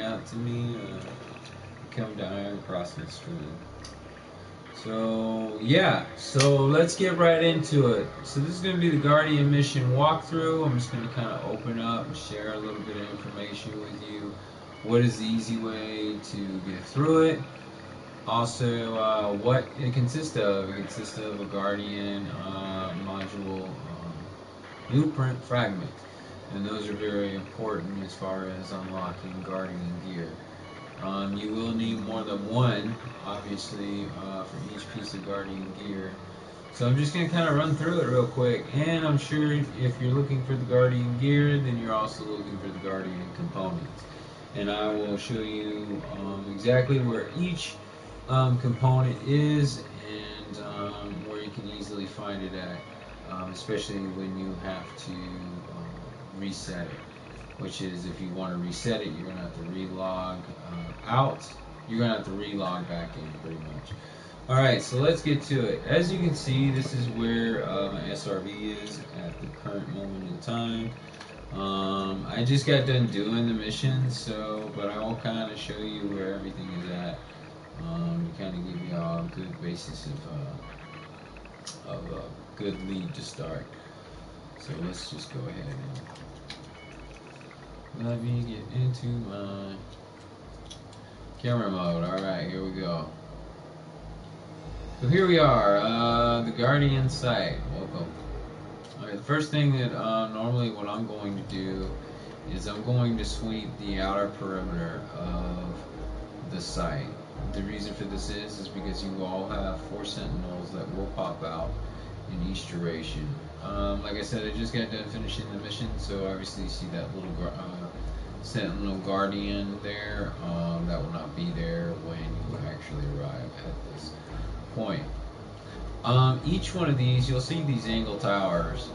out to me, come to iron crossing stream. So yeah, so let's get right into it. So this is going to be the Guardian mission walkthrough. I'm just going to kind of open up and share a little bit of information with you. What is the easy way to get through it? Also, what it consists of. It consists of a Guardian module blueprint fragment. And those are very important as far as unlocking Guardian gear. You will need more than one, obviously, for each piece of Guardian gear. So I'm just going to kind of run through it real quick. And I'm sure if you're looking for the Guardian gear, then you're also looking for the Guardian components. And I will show you exactly where each component is and where you can easily find it at, especially when you have to reset it. Which is, if you want to reset it, you're going to have to relog out. You're going to have to relog back in, pretty much. Alright, so let's get to it. As you can see, this is where my SRV is at the current moment in time. I just got done doing the mission, but I will kind of show you where everything is at. To kind of give you all a good basis of a good lead to start. So let's just go ahead and let me get into my camera mode. Alright, here we go. So here we are, the Guardian site. Welcome. Alright, the first thing that normally what I'm going to do is I'm going to sweep the outer perimeter of the site. The reason for this is because you all have 4 sentinels that will pop out in each duration. Like I said, I just got done finishing the mission, so obviously you see that little sentinel guardian there. That will not be there when you actually arrive at this point. Each one of these, you'll see these angle towers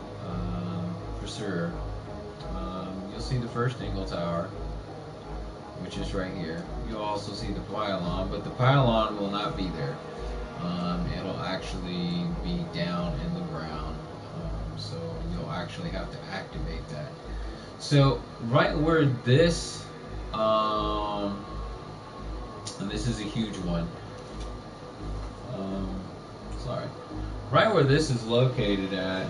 for sure. You'll see the first angle tower, which is right here. You'll also see the pylon, but the pylon will not be there. It'll actually be down in the ground, so you'll actually have to activate that. So right where this, and this is a huge one, sorry, right where this is located at,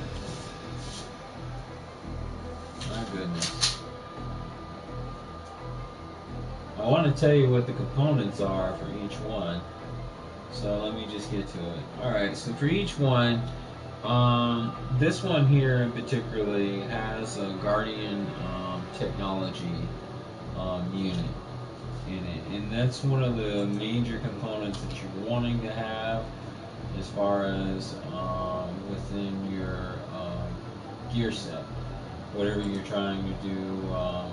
my goodness, I want to tell you what the components are for each one. So let me just get to it. Alright, so for each one, this one here in particularly has a Guardian technology unit in it. And that's one of the major components that you're wanting to have as far as within your gear set. Whatever you're trying to do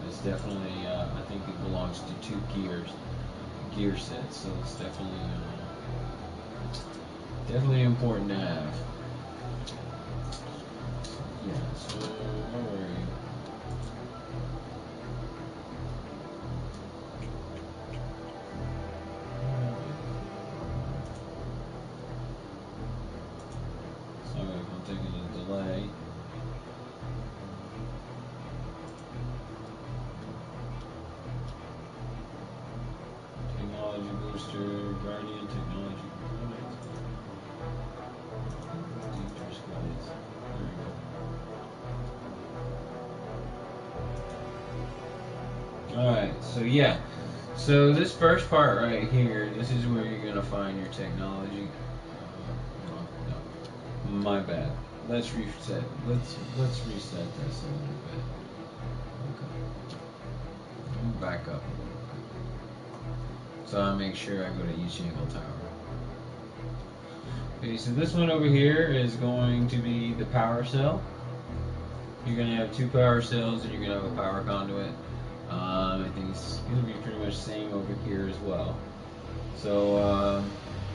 is definitely, I think it belongs to 2 gear sets. So it's definitely important to have. Yeah, so where were you? Sorry if I'm taking a delay. Technology booster, Guardian technology components. Dangerous guys. There we go. Alright, so yeah. So this first part right here, this is where you're going to find your technology. No, my bad. Let's reset. Let's reset this a little bit. Okay. Let me back up a little bit. So I'll make sure I go to each angle tower. Okay, so this one over here is going to be the power cell. You're going to have 2 power cells and you're going to have a power conduit. I think it's going to be pretty much the same over here as well. So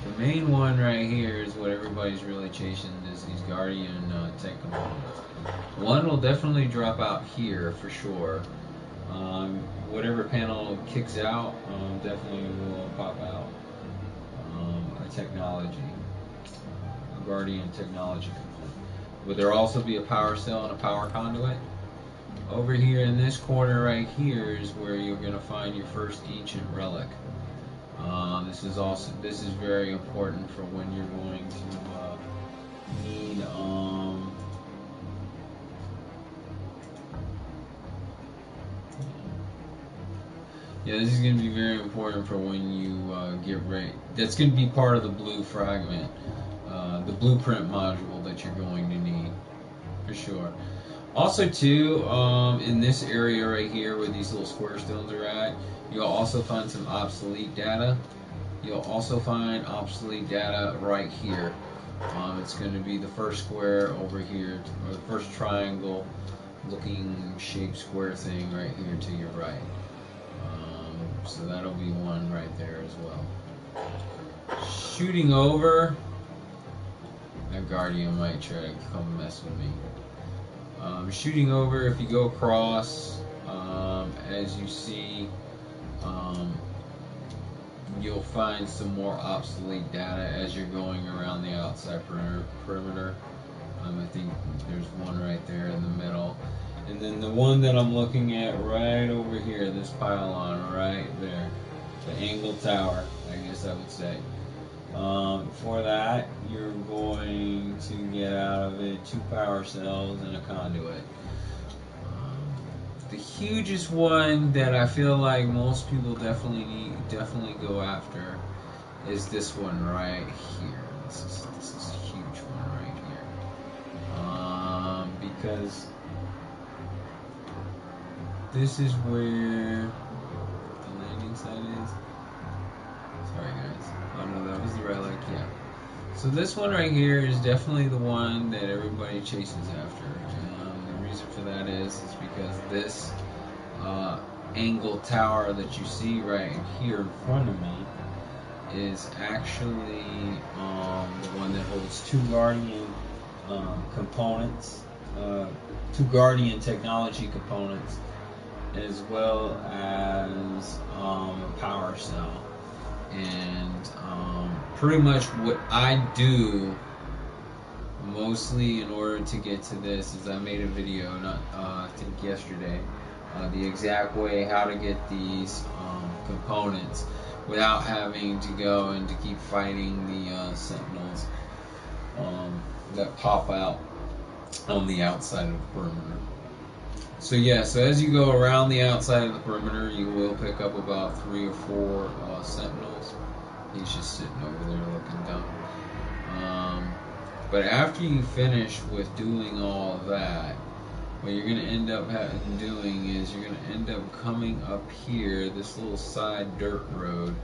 the main one right here is what everybody's really chasing, is these Guardian tech components. One will definitely drop out here for sure. Whatever panel kicks out definitely will pop out a technology, a Guardian technology component. Would there also be a power cell and a power conduit? over here in this corner right here is where you're going to find your first ancient relic. This is very important for when you're going to need yeah, this is going to be very important for when you get ready. That's going to be part of the blue fragment, the blueprint module that you're going to need for sure. Also, too, in this area right here where these little square stones are at, you'll also find some obsolete data. You'll also find obsolete data right here. It's going to be the first square over here, or the first triangle looking shaped square thing right here to your right. So that'll be one right there as well. Shooting over, that guardian might try to come mess with me. Shooting over, if you go across, as you see, you'll find some more obsolete data as you're going around the outside perimeter. I think there's one right there in the middle. And then the one that I'm looking at right over here, this pylon right there, the angled tower, I guess I would say. For that, you're going to get out of it 2 power cells and a conduit. The hugest one that I feel like most people definitely go after is this one right here. This is a huge one right here. Because this is where the landing site is. Sorry guys. Oh no, that was the relic, yeah. So this one right here is definitely the one that everybody chases after. The reason for that is because this angled tower that you see right here in front of me is actually the one that holds 2 Guardian components, 2 Guardian technology components, as well as a power cell. And pretty much what I do mostly in order to get to this is I made a video, I think yesterday, the exact way how to get these components without having to go and to keep fighting the sentinels that pop out on the outside of the perimeter. So yeah, so as you go around the outside of the perimeter, you will pick up about 3 or 4 sentinels. He's just sitting over there looking dumb. But after you finish with doing all of that, what you're going to end up doing is you're going to end up coming up here, this little side dirt road.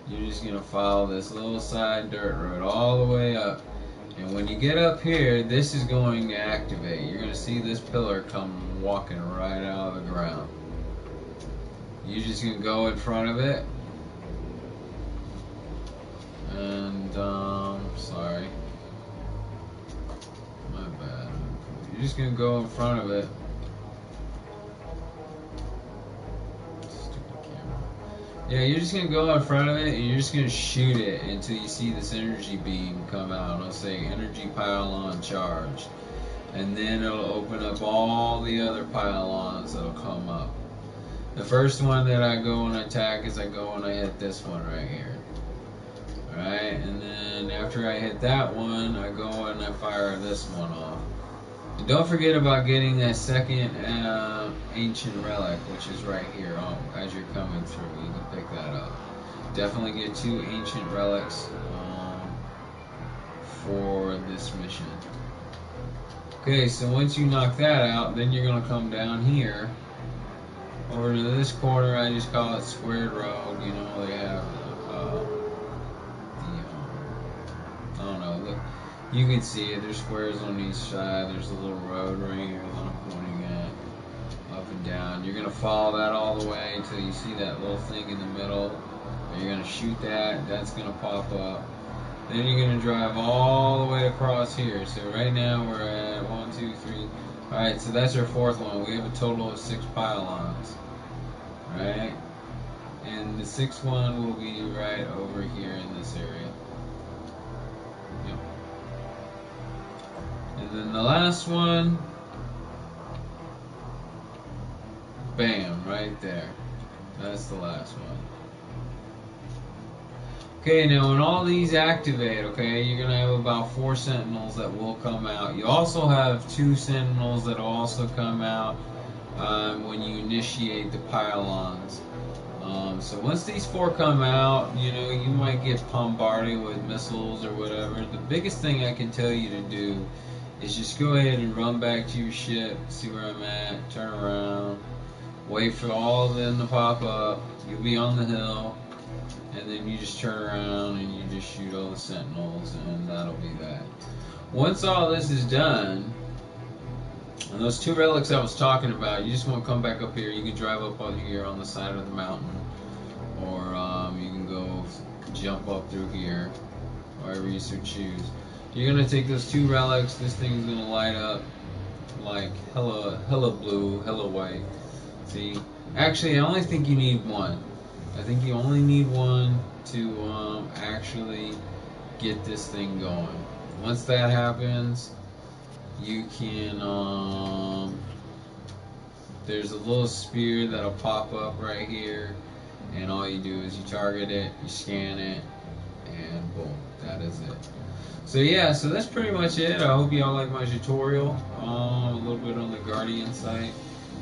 You're just going to follow this little side dirt road all the way up. And when you get up here, this is going to activate. You're going to see this pillar come walking right out of the ground. You're just going to go in front of it. And, sorry. My bad. You're just going to go in front of it. Stupid camera. Yeah, you're just going to go in front of it and you're just going to shoot it until you see this energy beam come out. It'll say energy pylon charged. And then it'll open up all the other pylons that'll come up. The first one that I go and attack is I go and I hit this one right here. Alright, and then after I hit that one, I go and I fire this one off. And don't forget about getting that second ancient relic, which is right here as you're coming through. You can pick that up. Definitely get 2 ancient relics for this mission. Okay, so once you knock that out, then you're going to come down here. Over to this corner, I just call it Squared Road. You know, they have I don't know, look, you can see it, there's squares on each side, there's a little road right here that I'm pointing at, up and down. You're going to follow that all the way until you see that little thing in the middle, and you're going to shoot that, that's going to pop up. Then you're going to drive all the way across here. So right now we're at 1, 2, 3, alright, so that's our 4th one. We have a total of 6 pylons, right? And the 6th one will be right over here in this area. Yep. And And then the last one, bam, right there. That's the last one. Okay, now when all these activate, okay, you're gonna have about 4 sentinels that will come out. You also have 2 sentinels that will also come out when you initiate the pylons. So once these 4 come out, you know, you might get bombarded with missiles or whatever. The biggest thing I can tell you to do is just go ahead and run back to your ship, see where I'm at, turn around, wait for all of them to pop up. You'll be on the hill. And then you just turn around and you just shoot all the sentinels, and that'll be that. Once all this is done, and those 2 relics I was talking about, you just want to come back up here. You can drive up on here on the side of the mountain, or you can go jump up through here, however you so choose. You're gonna take those 2 relics. This thing's gonna light up like hella blue, hella white. See, actually, I only think you need 1. I think you only need 1 to actually get this thing going. Once that happens, you can, there's a little spear that'll pop up right here, and all you do is you target it, you scan it, and boom, that is it. So yeah, so that's pretty much it. I hope y'all like my tutorial, a little bit on the Guardian site.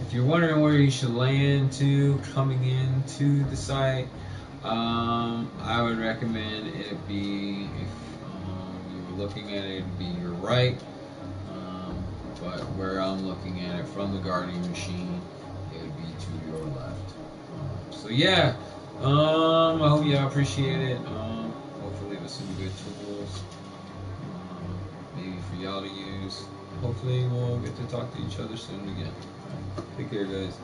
If you're wondering where you should land to coming into the site, I would recommend it be, if you were looking at it, it'd be your right, but where I'm looking at it from the Guardian machine, it would be to your left. So yeah, I hope y'all appreciate it. Hopefully with some good tools, maybe for y'all to use. Hopefully we'll get to talk to each other soon again. Take care, guys.